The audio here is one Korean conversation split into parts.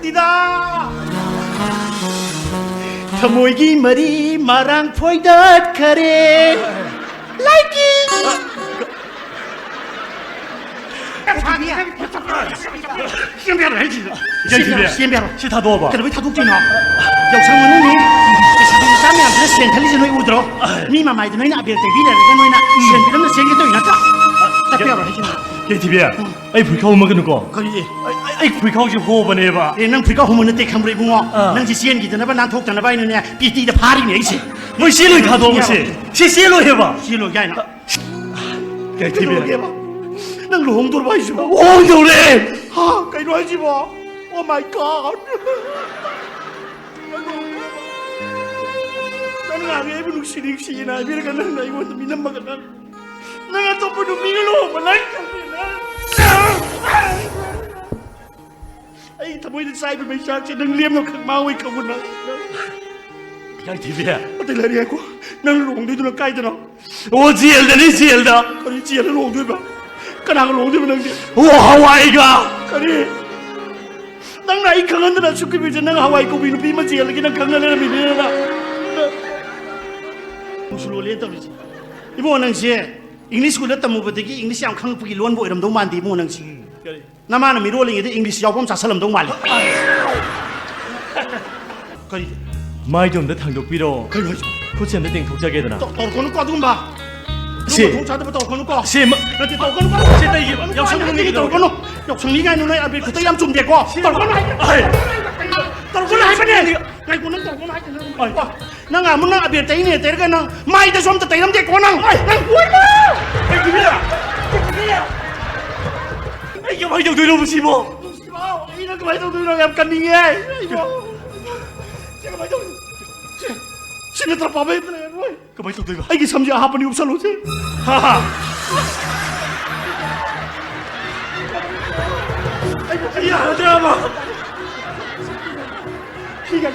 디다 더모이기 머리 마랑 포이덧 카레 라이키 시험배로 해야지 시험배로 시타 도와봐. 그래 왜 타독지노 역상문은 니 사람한테 센탈리지 너희 우들어 니만 마이드 너희는 아비를 대비를 너희는 센비름도 생기도 있나까 답변을 해주나 KTV야. 아이 불카 오면 거. 거기 아이 불카 혹시 호흡은 해봐. 넌 불가 호문은 때 감부리 붕어 넌 지시엔 기드나봐 난 독다나봐 이느냐 비티다 파리네 이씨 뭐 실로 가도 없이. 실로 해봐. 실로 가이나 KTV야. 넌 롱도로 봐야지 뭐 오늘에. 아 가이로 하지 뭐 오 마이 갓 나는 아게 입은 욱시릭시나 미래가 난 나 이거 미는 막아 내가 또 보는 미를 오면 난 ai thầm ơi sai với sao chứ đừng liêm nó khắc mau ấy không nó KTV야. 어때 레리하고 나는 롱디도 너 까이도 너 오 지엘다니 지엘다. 거리 지혜를 롱디 봐 까나가 롱디 봐 넌디 오 하와이가. 거리 난 나이 강한데 나 죽기 위해서 난 하와이 고비는 비만 지혜를 난 강한데 미래나 무슨 원래 떨어지 이모 낭시 잉글리시 스쿨에 담무버되기 잉글리시 양 강북이 론보 이름 너무 많디 이모 낭시 나만은 미로링에도 잉글리시 야범 자살람 너무 많이 거리 마이 좀더 당독비로. 거리 코치한테 땡 독자게 되나. 떨거는 거 두금 봐 시. 동차도 떨거는 거 시 뭐. 너한테 떨거는 거 시다 이게 역성능력이 떨거는 역성리가 누나의 앞에 그때 얌좀 대고 떨거는 아이. 떨거는 하이버네 나이고는 떨거는 하이버네 난 아무나 앞에 때이네 때가 난 마이다 좀 때이람 대고 난 뭐야 이게 마이 좀 들어보시 뭐. 이런 거 많이 들어 약간 니에 이거 제가 많이 들어 신뢰들 밥에 있네 그 마이 좀 들어. 이게 삼지 하버니 없어놓지 하하. 야 드라마. 피가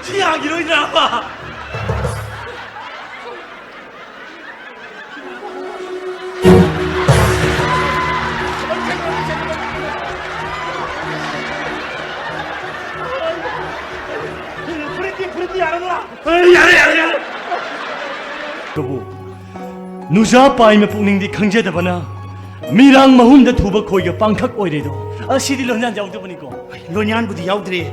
치약이로 드라마. 프레디 알아라 야래. 그부 누자 빠이메 뿡닝디 강제다바나 미랑 마훈데 두바 코이가 빵칵 오이래도 시딜로 난 자우도 보니고 노니안 부디 야우드리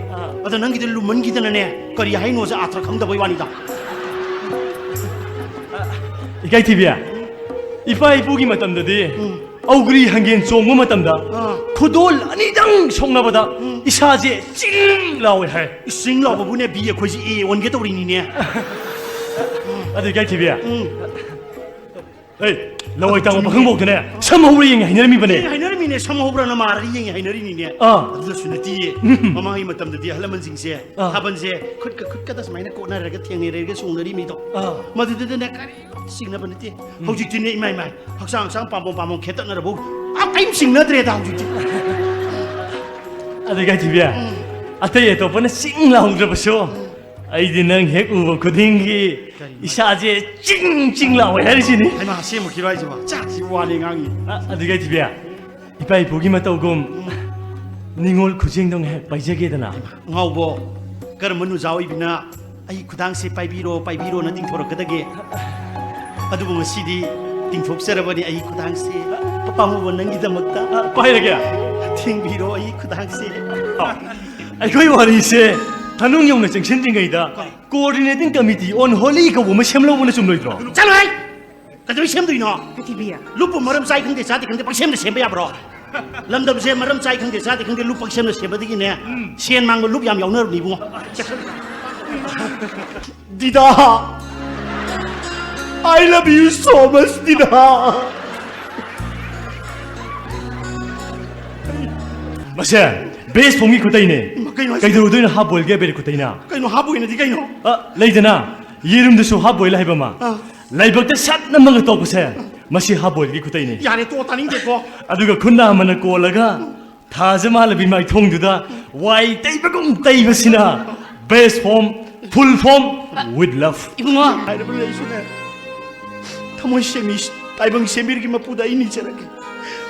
어떤 능기들 루먼 기드네 거리 하이노자 아트라 강다 보이와니다 이가이 TV야 이빠이 보기 맞담다디 아우그리 한겐 종무 맞담다 코돌 아니당 속나보다 이사제 찡 라오이 해 싱라고 부네 비에 거지 이 원게 떠오리니네 아들 이가이 TV야 에이 라오이 땅 오빠 흥복드네 삼호우리 잉이 하이너미 보네 하이너리미네 삼호브라나 말이 잉이 하이너리니네 어 수는디 마마이 맞담다디 할라만 징세 하번세 컷가다스 마이나 꼬나라가 탱네레가 송너리미도 마드드네 까리 싱나버네티 호직진네 이마이마이 학상 빰빰빰빰 개떡나라 보고 게임 싱나드레다 호직진 아들 이가이 TV야 아따예 또 보네 찡 라오이 들어보쇼 아이디 능 핵우버 고딩기 이사제 찡찡 라오이 해리시니 하이마 시모 기로하지 마 짜지 와링앙이 아들가 TV야 이빠이 보기만 떠오금 닝올 구쟁동해 빠이자게 되나 ngaubo kar manu jawi bina ai khudang se paibiro na ting thor kadage adu bu sidi ting thop serabani ai khudang se papamu bonang gi damakta 빠이라게 ting biro ai khudang se 아이 거기 와리세 단웅용의 정신진가이다 코디네이팅 커미티 온 홀리가 보면 셈로보네 좀 너희들어 chalo hai ka joi sem dui no KTV야. lupu maram sai khang de sa de khang de pak sem de sem ya bro lam dam se maram sai khang de sa de khang de lup pak sem de sem de gi ne sien mang lup yam yaw ner ni bu dida I love you so much dida 마세 베이스 봉이 그따이네 그이노 가이드로드는 하보일게 베리 그따이나 그이노 하부 있는 디가 이노 레이드나 이름도수 하보일라 해봐마 라이브때 샷 넘는 거 떠보세 마시 하보일게 그따이네 야래 또 타닝 데고 아두가 군나 하면은 꼬라가 타즈마르 비마이 통두다 와이 떼이버금 떼이버시나 베이스 폼 풀폼 with love 이bunga 아이르블레이션에 타몬 셈이 따이벙 셈이르기 마쁘다 이니 저렇게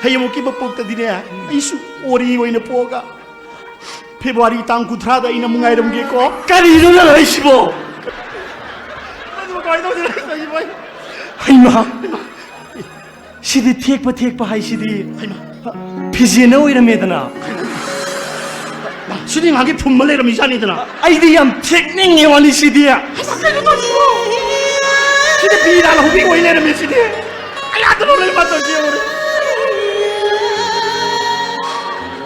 ꯍꯌꯦꯡꯃꯨꯛꯀꯤ ꯃꯄꯣꯛꯇꯗꯤꯅꯦ ꯑꯩꯁꯨ ꯑꯣꯔꯤ ꯑꯣꯏꯅ ꯄꯣꯛꯑꯒ ꯐꯦꯕꯋꯥꯔꯤ ꯇꯥꯡ 30ꯗ ꯑꯩꯅ ꯑꯃꯨꯛ ꯉꯥꯏꯔꯝꯒꯦꯀꯣ ꯀꯔꯤꯅꯣ ꯅꯪ ꯍꯥꯏꯁꯤꯕꯣ ꯍꯩꯃꯥ ꯁꯤꯗꯤ ꯊꯦꯛꯄ ꯍꯥꯏꯁꯤꯗꯤ ꯐꯤꯖꯦꯅ ꯑꯣꯏꯔꯝꯃꯦꯗꯅ 시디 하게 품말래라 미산이더나 아이디 얌 테크닉 예원이 시디야 시디 비라는 후비 오이래라 미시디 알라들어를 받던지 오늘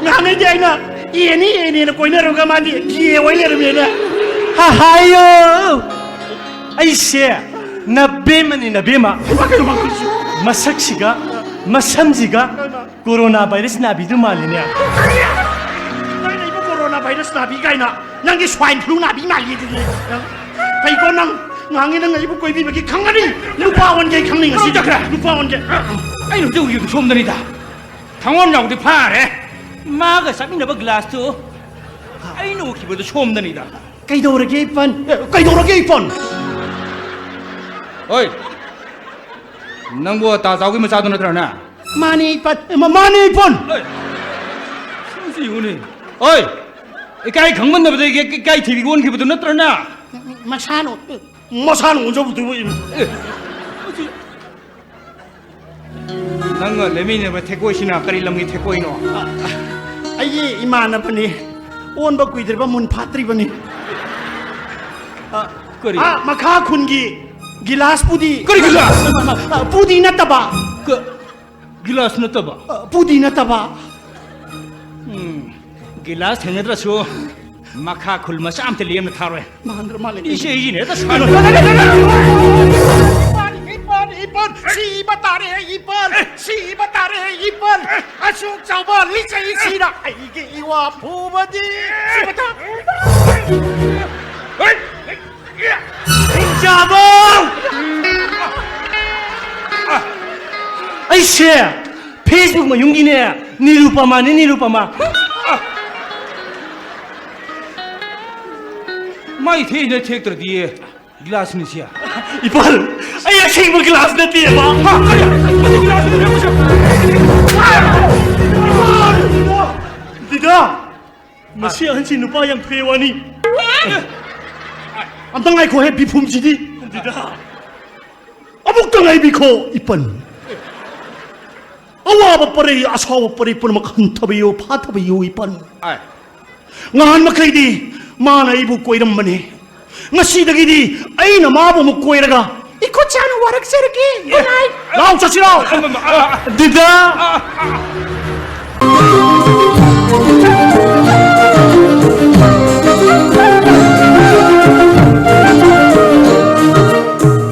나는 이제 아이나 얘는 꼬이네로가 많이 기에 오이래라 미나 하하요 아이씨 나베만이 나베마 마삭시가 마삼지가 코로나 바이러스 나비도 말이냐 바이러스 나비 가이나 낭게 스와인 플루 나비 말리더니 바이고 낭 낭에는 이부 꼬이비 밖에 강아리 루파 원게 강링 시작해 루파 원게 아이 놈 우리도 좀더니다 당원이라고 돼 파래 마가 싹이나봐 글라스도 아이 놈 기분도 좀더니다 까이도르게 이쁜 어이 낭보 따자고기 짜도나 들어나 많이 이쁜 무슨 이거니 어이 이까이 강만 나보다 이게 까이 TV 원 기분도 넣더나 마사노 언제부터 낭가 레미네 태고이시나 까릴람기 태고이노 아이 이마나버니 온바 꾸이들바 문 파트리버니 거리 마카 쿤기 길라스 부디 거리 글라스 부디 나타바 그 글라스 넣어봐 부디 나타바 गिलास हैंगे तो सो मखा खुल मसाम ते लिए में थारो है 마한드로 말래 इसे ही ने तो सालो 이쁜 시바타레 이쁜 아숙 잡아 리체이 시라 이게 이와 부버디 시바타 잡아 아이씨 페이스북 뭐 용기네 니루파마 माई थे ने थे तर दिए गिलास में सिया 이빨 아야 생물 글라스 내 뒤에 봐 니가 마시 한치 누파 양 퇴원이 암당아이 코해 비품지디 니가 아복당아이 비코 이쁜 아와버퍼레 아사워퍼레 이쁜 막 한터비요 파터비요 이쁜 आए ngahan makridi mana ibu koiramani ngasidagidi aina mabu mu koiraga iko chanu warak serki banai lao chachirao 니가